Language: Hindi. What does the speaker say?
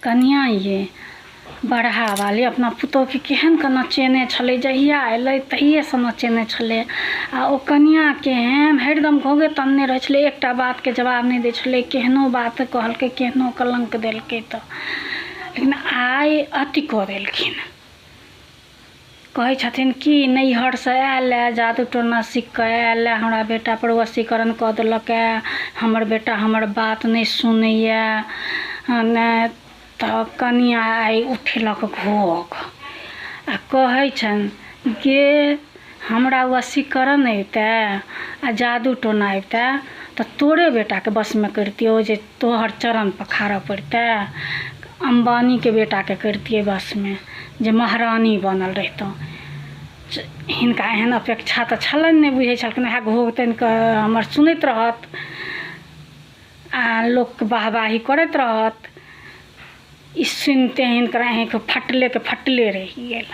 कनिया ये बढ़ा वाली अपना पुतोह के केहन के नचेने छलै, जहिया अयलै तहिए से नचेने छलै। आ ओ कनिया केहन हरदम घोघे तनने रहै छलै, एकटा बातके जवाब नहि दै छलै, केहनो बात कहलकै केहनो कलंक देलकै तऽ। लेकिन आइ अति कऽ देलखिन। कहै छथिन कि नैहरसँ आयल जादू टोना सीख कऽ आयल, हमरा बेटा पर वशीकरण कऽ देलक, हमर बेटा हमर बात नहि सुनैए ने। तऽ कनिया आइ उठेलक घोघ आ कहै छनि गे हमरा वशीकरण अबितै आ जादू टोना अबितै तऽ तोरे बेटाके बसमे करितियौ, जे तोहर चरण पखारऽ पड़तै। अम्बानीके बेटाके करितियै बसमे, जे महारानी बनल रहितौ। हिनका एहन अपेक्षा तऽ छलनि, नहि बुझै छलखिन। वएह घोघ तनिके हमर सुनैत रहत आ लोकके वाहवाही करैत रहत। ई सुनिते हिनकर आँखि फटले के फटले रहि गेल।